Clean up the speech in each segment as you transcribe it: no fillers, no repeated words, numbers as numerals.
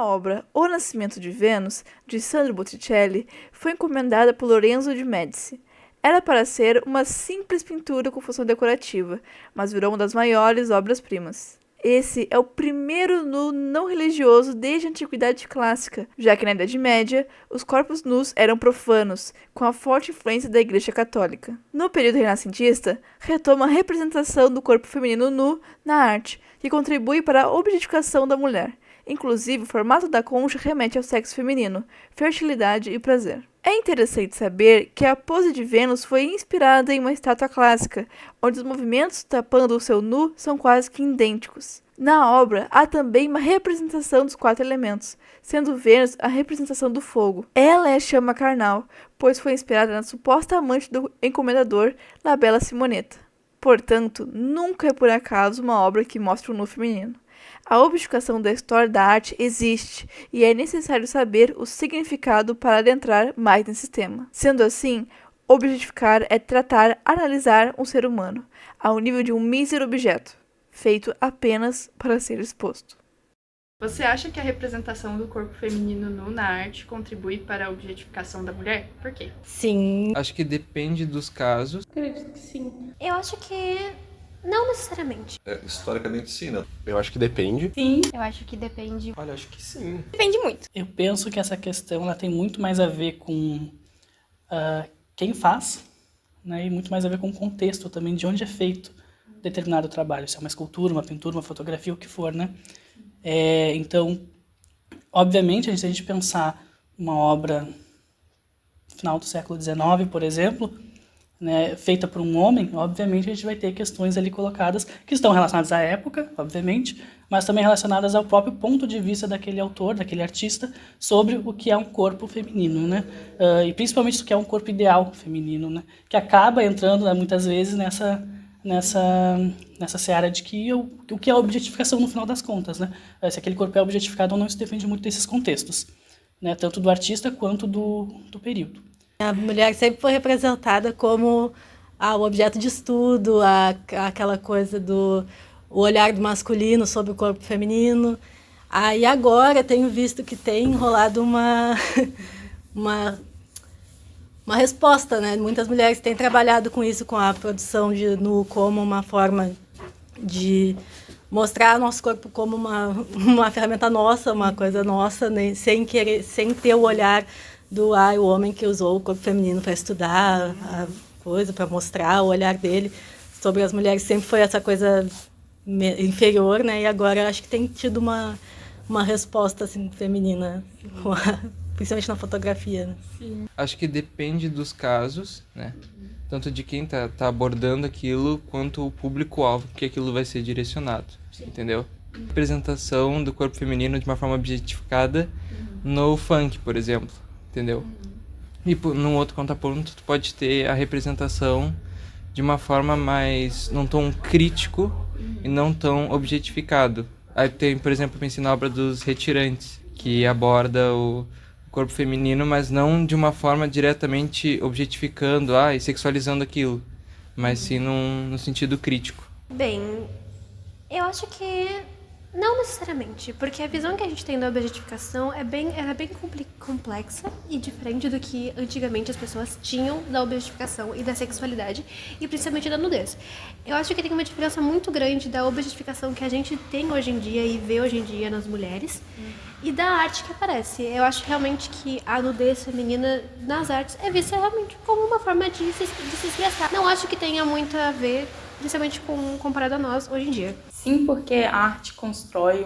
obra O Nascimento de Vênus, de Sandro Botticelli, foi encomendada por Lorenzo de Médici. Era para ser uma simples pintura com função decorativa, mas virou uma das maiores obras-primas. Esse é o primeiro nu não religioso desde a Antiguidade Clássica, já que na Idade Média, os corpos nus eram profanos, com a forte influência da Igreja Católica. No período renascentista, retoma a representação do corpo feminino nu na arte, que contribui para a objetificação da mulher. Inclusive, o formato da concha remete ao sexo feminino, fertilidade e prazer. É interessante saber que a pose de Vênus foi inspirada em uma estátua clássica, onde os movimentos tapando o seu nu são quase que idênticos. Na obra, há também uma representação dos 4 elementos, sendo Vênus a representação do fogo. Ela é a chama carnal, pois foi inspirada na suposta amante do encomendador, La Bella Simonetta. Portanto, nunca é por acaso uma obra que mostra o nu feminino. A objetificação da história da arte existe e é necessário saber o significado para adentrar mais nesse tema. Sendo assim, objetificar é tratar, analisar um ser humano, ao nível de um mísero objeto, feito apenas para ser exposto. Você acha que a representação do corpo feminino nu na arte contribui para a objetificação da mulher? Por quê? Sim. Acho que depende dos casos. Acredito que sim. Eu acho que não necessariamente. Historicamente, sim, né? Eu acho que depende. Sim. Eu acho que depende. Olha, acho que sim. Depende muito. Eu penso que essa questão ela tem muito mais a ver com quem faz, né, e muito mais a ver com o contexto também, de onde é feito determinado trabalho. Se é uma escultura, uma pintura, uma fotografia, o que for, né? Então, obviamente, se a gente pensar uma obra final do século XIX, por exemplo, né, feita por um homem, obviamente a gente vai ter questões ali colocadas que estão relacionadas à época, obviamente, mas também relacionadas ao próprio ponto de vista daquele autor, daquele artista, sobre o que é um corpo feminino, né? E principalmente o que é um corpo ideal feminino, né? Que acaba entrando, né, muitas vezes nessa seara de que o que é a objetificação no final das contas, né? Se aquele corpo é objetificado ou não, se defende muito desses contextos, né? Tanto do artista quanto do período. A mulher sempre foi representada como o objeto de estudo, aquela coisa do o olhar do masculino sobre o corpo feminino. E agora tenho visto que tem rolado uma resposta, né? Muitas mulheres têm trabalhado com isso, com a produção de nu como uma forma de mostrar nosso corpo como uma ferramenta nossa, uma coisa nossa, né? Sem ter o olhar do o homem que usou o corpo feminino para estudar a coisa, para mostrar o olhar dele sobre as mulheres. Sempre foi essa coisa inferior, né? E agora acho que tem tido uma resposta assim, feminina, principalmente na fotografia. Né? Sim. Acho que depende dos casos, né? Tanto de quem tá abordando aquilo, quanto o público-alvo que aquilo vai ser direcionado, entendeu? Representação do corpo feminino de uma forma objetificada no funk, por exemplo. Entendeu? E num outro contraponto, tu pode ter a representação de uma forma mais, num tom crítico e não tão objetificado. Aí tem, por exemplo, pensei na obra dos Retirantes, que aborda o corpo feminino, mas não de uma forma diretamente objetificando e sexualizando aquilo, mas sim no sentido crítico. Bem, eu acho que não necessariamente, porque a visão que a gente tem da objetificação ela é bem complexa e diferente do que antigamente as pessoas tinham da objetificação e da sexualidade, e principalmente da nudez. Eu acho que tem uma diferença muito grande da objetificação que a gente tem hoje em dia e vê hoje em dia nas mulheres e da arte que aparece. Eu acho realmente que a nudez feminina nas artes é vista realmente como uma forma de se expressar. Não acho que tenha muito a ver, principalmente comparado a nós hoje em dia. Sim, porque a arte constrói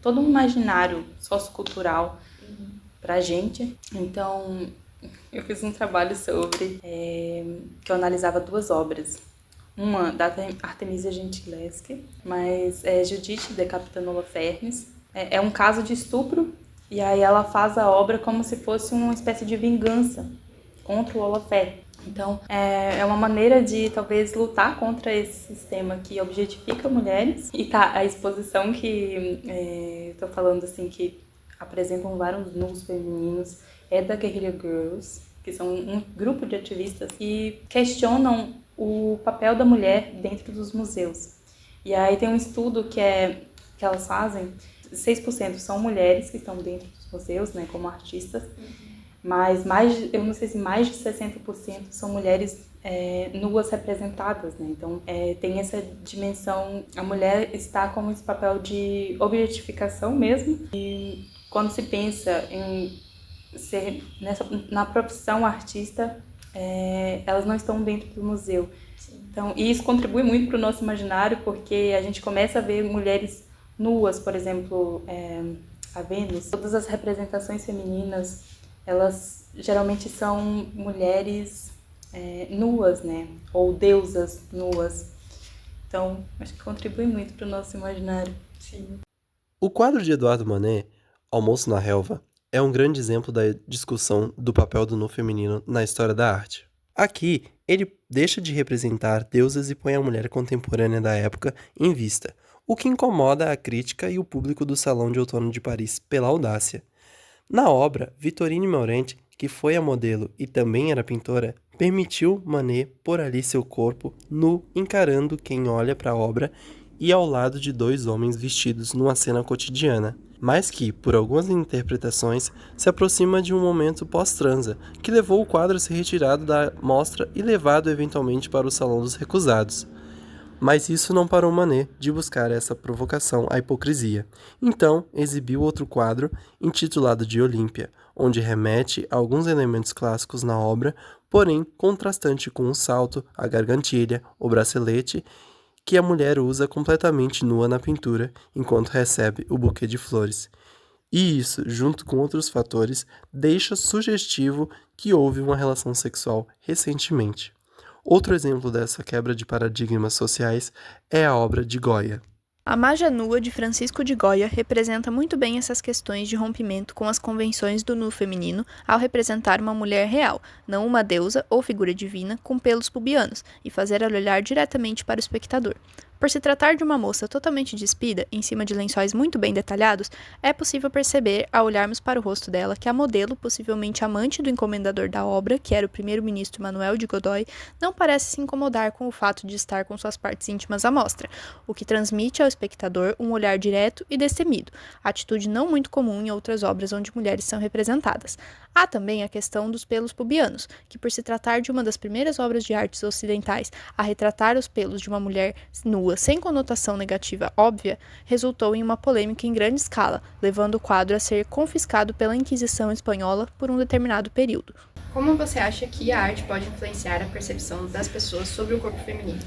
todo um imaginário sociocultural pra gente. Então, eu fiz um trabalho sobre que eu analisava 2 obras. Uma da Artemisia Gentileschi, mas é Judite decapitando Holofernes. É um caso de estupro, e aí ela faz a obra como se fosse uma espécie de vingança contra o Holofernes. Então, é uma maneira de, talvez, lutar contra esse sistema que objetifica mulheres. E a exposição que estou falando, assim, que apresentam vários nus femininos, é da Guerrilla Girls, que são um grupo de ativistas que questionam o papel da mulher dentro dos museus. E aí tem um estudo que elas fazem 6% são mulheres que estão dentro dos museus, né, como artistas, mas eu não sei se mais de 60% são mulheres nuas representadas, né? Então tem essa dimensão, a mulher está com esse papel de objetificação mesmo, e quando se pensa em ser na profissão artista, elas não estão dentro do museu. Então, e isso contribui muito para o nosso imaginário, porque a gente começa a ver mulheres nuas, por exemplo, a Vênus. Todas as representações femininas, elas geralmente são mulheres nuas, né? Ou deusas nuas. Então, acho que contribui muito para o nosso imaginário. Sim. O quadro de Eduardo Manet, Almoço na Relva, é um grande exemplo da discussão do papel do nu feminino na história da arte. Aqui, ele deixa de representar deusas e põe a mulher contemporânea da época em vista, o que incomoda a crítica e o público do Salão de Outono de Paris pela audácia. Na obra, Victorine Meurent, que foi a modelo e também era pintora, permitiu Manet pôr ali seu corpo nu, encarando quem olha para a obra e ao lado de dois homens vestidos numa cena cotidiana, mas que, por algumas interpretações, se aproxima de um momento pós-transa, que levou o quadro a ser retirado da mostra e levado eventualmente para o Salão dos Recusados. Mas isso não parou Manet de buscar essa provocação à hipocrisia. Então, exibiu outro quadro, intitulado de Olímpia, onde remete a alguns elementos clássicos na obra, porém contrastante com o salto, a gargantilha, o bracelete, que a mulher usa completamente nua na pintura, enquanto recebe o buquê de flores. E isso, junto com outros fatores, deixa sugestivo que houve uma relação sexual recentemente. Outro exemplo dessa quebra de paradigmas sociais é a obra de Goya. A Magia Nua, de Francisco de Goya, representa muito bem essas questões de rompimento com as convenções do nu feminino ao representar uma mulher real, não uma deusa ou figura divina com pelos pubianos, e fazer ela olhar diretamente para o espectador. Por se tratar de uma moça totalmente despida, em cima de lençóis muito bem detalhados, é possível perceber, ao olharmos para o rosto dela, que a modelo, possivelmente amante do encomendador da obra, que era o primeiro-ministro Manuel de Godoy, não parece se incomodar com o fato de estar com suas partes íntimas à mostra, o que transmite ao espectador um olhar direto e destemido, atitude não muito comum em outras obras onde mulheres são representadas. Há também a questão dos pelos pubianos, que por se tratar de uma das primeiras obras de artes ocidentais a retratar os pelos de uma mulher nua sem conotação negativa óbvia, resultou em uma polêmica em grande escala, levando o quadro a ser confiscado pela Inquisição espanhola por um determinado período. Como você acha que a arte pode influenciar a percepção das pessoas sobre o corpo feminino?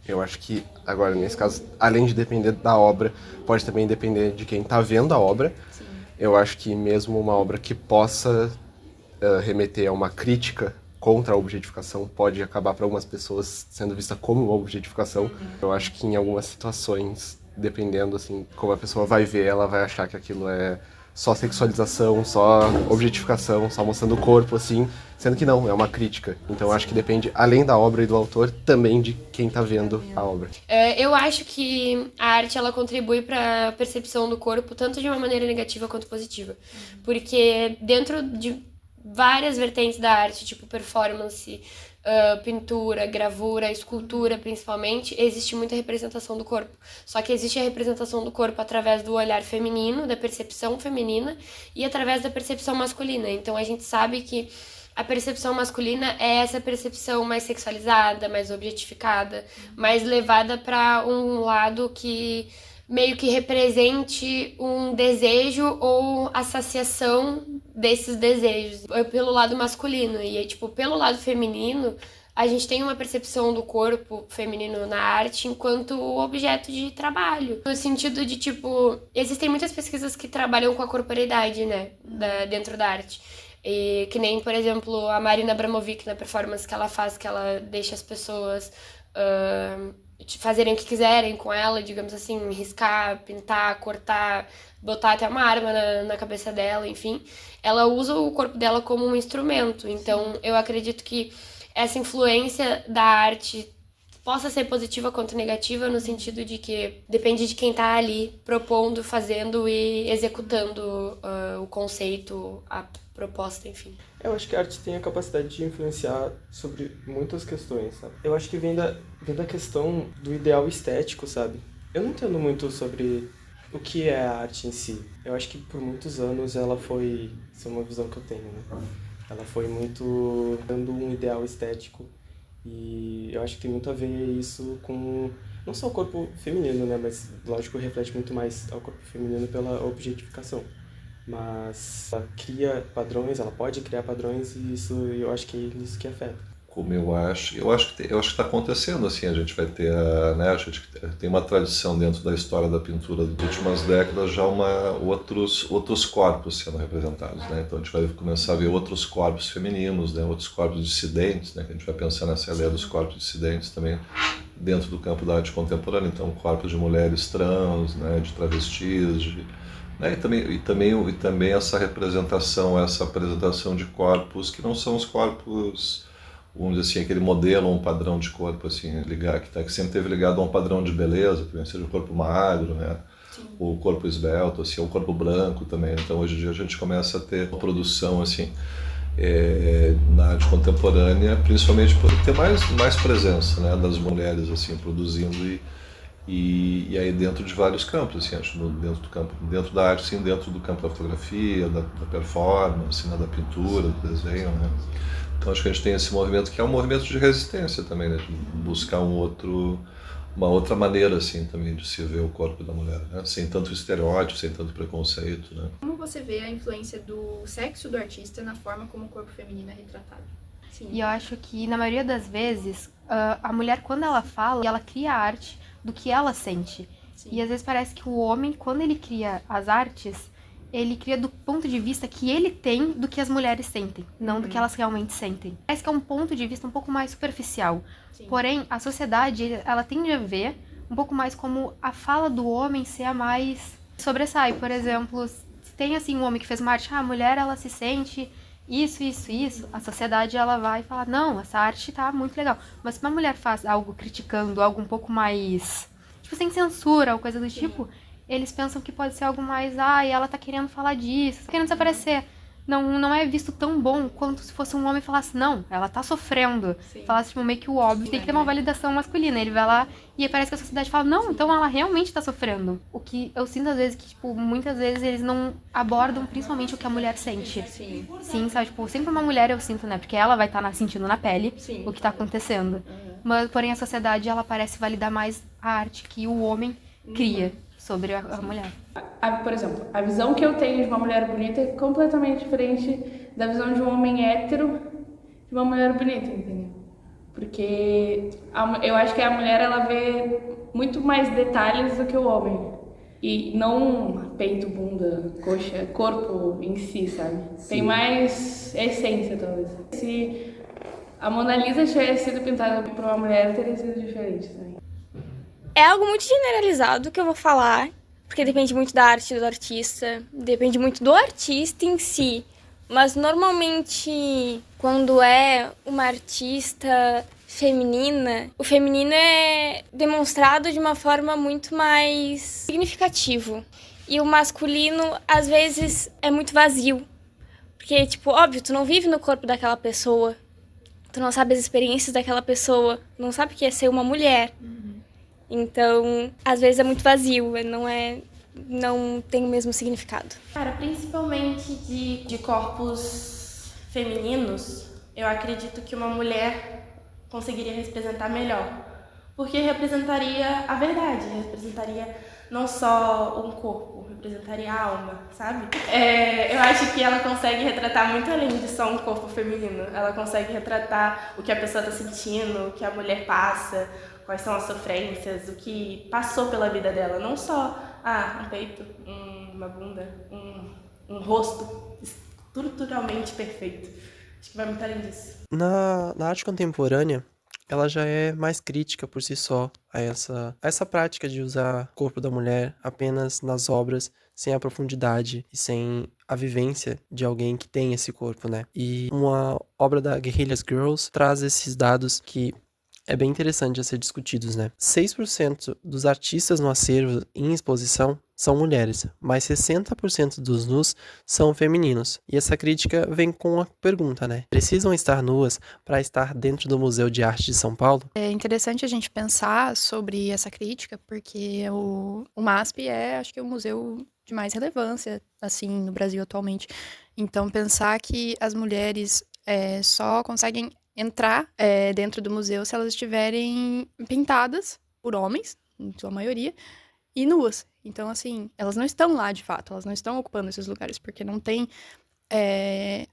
Eu acho que, agora, nesse caso, além de depender da obra, pode também depender de quem está vendo a obra. Sim. Eu acho que mesmo uma obra que possa remeter a uma crítica contra a objetificação pode acabar para algumas pessoas sendo vista como uma objetificação. Eu acho que em algumas situações, dependendo assim como a pessoa vai ver, ela vai achar que aquilo é só sexualização, só objetificação, só mostrando o corpo, assim, sendo que não, é uma crítica. Então eu acho que depende, além da obra e do autor, também de quem está vendo a obra. Eu acho que a arte ela contribui para a percepção do corpo tanto de uma maneira negativa quanto positiva. Porque dentro de várias vertentes da arte, tipo performance, pintura, gravura, escultura principalmente, existe muita representação do corpo. Só que existe a representação do corpo através do olhar feminino, da percepção feminina e através da percepção masculina. Então a gente sabe que a percepção masculina é essa percepção mais sexualizada, mais objetificada, mais levada para um lado que meio que represente um desejo ou a saciação desses desejos pelo lado masculino. E tipo, pelo lado feminino, a gente tem uma percepção do corpo feminino na arte enquanto objeto de trabalho. No sentido de, tipo, existem muitas pesquisas que trabalham com a corporeidade, né, dentro da arte. E que nem, por exemplo, a Marina Abramovic na performance que ela faz, que ela deixa as pessoas fazerem o que quiserem com ela, digamos assim, riscar, pintar, cortar, botar até uma arma na cabeça dela, enfim. Ela usa o corpo dela como um instrumento. Então, eu acredito que essa influência da arte possa ser positiva quanto negativa, no sentido de que depende de quem tá ali propondo, fazendo e executando o conceito, a proposta, enfim. Eu acho que a arte tem a capacidade de influenciar sobre muitas questões, sabe? Eu acho que vem da questão do ideal estético, sabe? Eu não entendo muito sobre O que é a arte em si? Eu acho que por muitos anos ela foi, isso é uma visão que eu tenho, né? Ela foi muito dando um ideal estético e eu acho que tem muito a ver isso com não só o corpo feminino, né? Mas lógico reflete muito mais ao corpo feminino pela objetificação. Mas ela cria padrões, ela pode criar padrões e isso eu acho que é isso que afeta. Como eu acho que está acontecendo assim. A gente vai ter, né, a gente tem uma tradição dentro da história da pintura das últimas décadas já outros corpos sendo representados, né? Então a gente vai começar a ver outros corpos femininos, né, outros corpos dissidentes, né, que a gente vai pensar nessa ideia dos corpos dissidentes também dentro do campo da arte contemporânea. Então corpos de mulheres trans, né, de travestis, né, e também essa apresentação de corpos que não são os corpos, vamos dizer assim, aquele modelo, um padrão de corpo assim, que sempre teve ligado a um padrão de beleza, também, seja o corpo magro, né? O corpo esbelto, assim, o corpo branco também. Então hoje em dia a gente começa a ter uma produção assim, na arte contemporânea, principalmente por ter mais presença, né, das mulheres assim, produzindo e aí dentro de vários campos, assim, acho, dentro da arte, sim, dentro do campo da fotografia, da performance, né, da pintura, do desenho, né? Então acho que a gente tem esse movimento que é um movimento de resistência também, né? De buscar uma outra maneira assim também de se ver o corpo da mulher, né? Sem tanto estereótipo, sem tanto preconceito, né? Como você vê a influência do sexo do artista na forma como o corpo feminino é retratado? Sim. E eu acho que na maioria das vezes a mulher, quando ela fala, ela cria arte do que ela sente. Sim. E às vezes parece que o homem, quando ele cria as artes, ele cria do ponto de vista que ele tem do que as mulheres sentem, não do que elas realmente sentem. Parece que é um ponto de vista um pouco mais superficial. Sim. Porém, a sociedade, ela tende a ver um pouco mais como a fala do homem ser a mais sobressai. Por exemplo, se tem assim um homem que fez uma arte, a mulher ela se sente isso, a sociedade ela vai falar, não, essa arte tá muito legal. Mas se uma mulher faz algo criticando, algo um pouco mais, tipo, sem censura ou coisa do tipo, eles pensam que pode ser algo mais, e ela tá querendo falar disso, tá querendo se aparecer. Não é visto tão bom quanto se fosse um homem e falasse, não, ela tá sofrendo. Sim. Falasse, tipo, meio que o óbvio, tem que ter uma validação masculina. Ele vai lá e aí parece que a sociedade fala, não, então ela realmente tá sofrendo. O que eu sinto às vezes que, tipo, muitas vezes eles não abordam principalmente o que a mulher sente. Sim, sabe, tipo, sempre uma mulher eu sinto, né, porque ela vai estar sentindo na pele o que tá acontecendo. Mas, porém, a sociedade, ela parece validar mais a arte que o homem cria sobre a mulher. Por exemplo, a visão que eu tenho de uma mulher bonita é completamente diferente da visão de um homem hétero de uma mulher bonita, entendeu? Porque eu acho que a mulher, ela vê muito mais detalhes do que o homem. E não peito, bunda, coxa, corpo em si, sabe? Sim. Tem mais essência, talvez. Se a Mona Lisa tivesse sido pintada por uma mulher, teria sido diferente também. É algo muito generalizado que eu vou falar, porque depende muito da arte do artista, depende muito do artista em si. Mas normalmente, quando é uma artista feminina, o feminino é demonstrado de uma forma muito mais significativa. E o masculino, às vezes, é muito vazio. Porque, tipo, óbvio, tu não vive no corpo daquela pessoa, tu não sabe as experiências daquela pessoa, não sabe o que é ser uma mulher. Então, às vezes é muito vazio, não tem o mesmo significado. Cara, principalmente de corpos femininos, eu acredito que uma mulher conseguiria representar melhor. Porque representaria a verdade, representaria não só um corpo, representaria a alma, sabe? Eu acho que ela consegue retratar muito além de só um corpo feminino. Ela consegue retratar o que a pessoa está sentindo, o que a mulher passa, quais são as sofrências, o que passou pela vida dela. Não só, um peito, uma bunda, um rosto estruturalmente perfeito. Acho que vai muito além disso. Na arte contemporânea, ela já é mais crítica por si só a essa prática de usar o corpo da mulher apenas nas obras, sem a profundidade e sem a vivência de alguém que tem esse corpo, né? E uma obra da Guerrillas Girls traz esses dados que é bem interessante a ser discutidos, né? 6% dos artistas no acervo em exposição são mulheres, mas 60% dos nus são femininos. E essa crítica vem com a pergunta, né? Precisam estar nuas para estar dentro do Museu de Arte de São Paulo? É interessante a gente pensar sobre essa crítica, porque o MASP é, acho que, o museu de mais relevância, assim, no Brasil atualmente. Então, pensar que as mulheres só conseguem entrar dentro do museu se elas estiverem pintadas por homens, em sua maioria, e nuas. Então, assim, elas não estão lá de fato, elas não estão ocupando esses lugares, porque não tem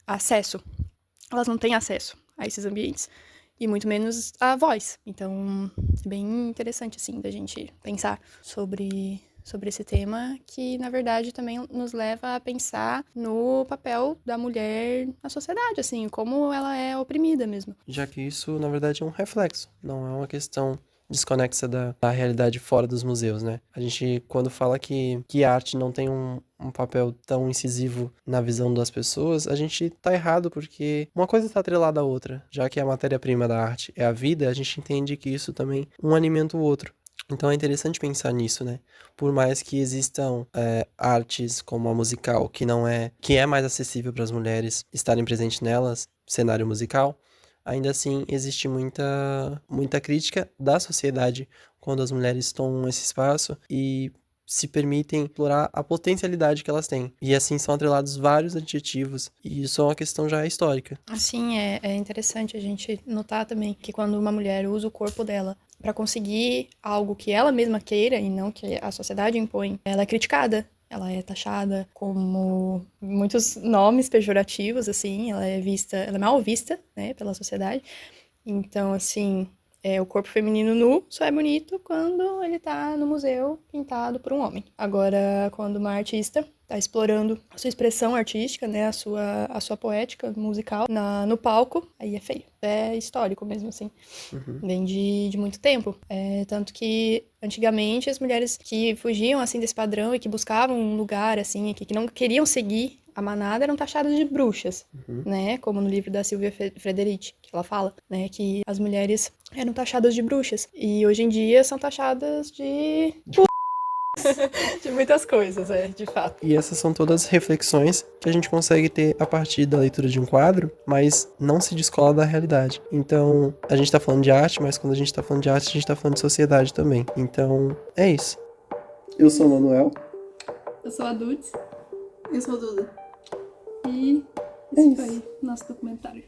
acesso. Elas não têm acesso a esses ambientes. E muito menos a voz. Então, é bem interessante, assim, da gente pensar sobre esse tema, que, na verdade, também nos leva a pensar no papel da mulher na sociedade, assim, como ela é oprimida mesmo. Já que isso, na verdade, é um reflexo, não é uma questão desconexa da realidade fora dos museus, né? A gente, quando fala que a arte não tem um papel tão incisivo na visão das pessoas, a gente tá errado, porque uma coisa tá atrelada à outra. Já que a matéria-prima da arte é a vida, a gente entende que isso também um alimenta o outro. Então é interessante pensar nisso, né? Por mais que existam artes como a musical, que é mais acessível para as mulheres estarem presentes nelas, cenário musical, ainda assim existe muita crítica da sociedade quando as mulheres tomam esse espaço e se permitem explorar a potencialidade que elas têm. E assim são atrelados vários adjetivos, e isso é uma questão já histórica. Assim, é interessante a gente notar também que quando uma mulher usa o corpo dela para conseguir algo que ela mesma queira e não que a sociedade impõe, ela é criticada. Ela é taxada como muitos nomes pejorativos, assim, ela é mal vista, né, pela sociedade. Então, assim, o corpo feminino nu só é bonito quando ele tá no museu pintado por um homem. Agora, quando uma artista tá explorando a sua expressão artística, né, a sua poética musical no palco, aí é feio. É histórico mesmo, assim. Vem de muito tempo. Tanto que, antigamente, as mulheres que fugiam, assim, desse padrão e que buscavam um lugar, assim, que não queriam seguir a manada eram taxadas de bruxas, né? Como no livro da Silvia Frederici, que ela fala, né? Que as mulheres eram taxadas de bruxas. E hoje em dia são taxadas de de muitas coisas, de fato. E essas são todas reflexões que a gente consegue ter a partir da leitura de um quadro, mas não se descola da realidade. Então, a gente tá falando de arte, mas quando a gente tá falando de arte, a gente tá falando de sociedade também. Então, é isso. Eu sou o Manuel. Eu sou a Dudes. Eu sou a Duda. E esse foi nosso documentário.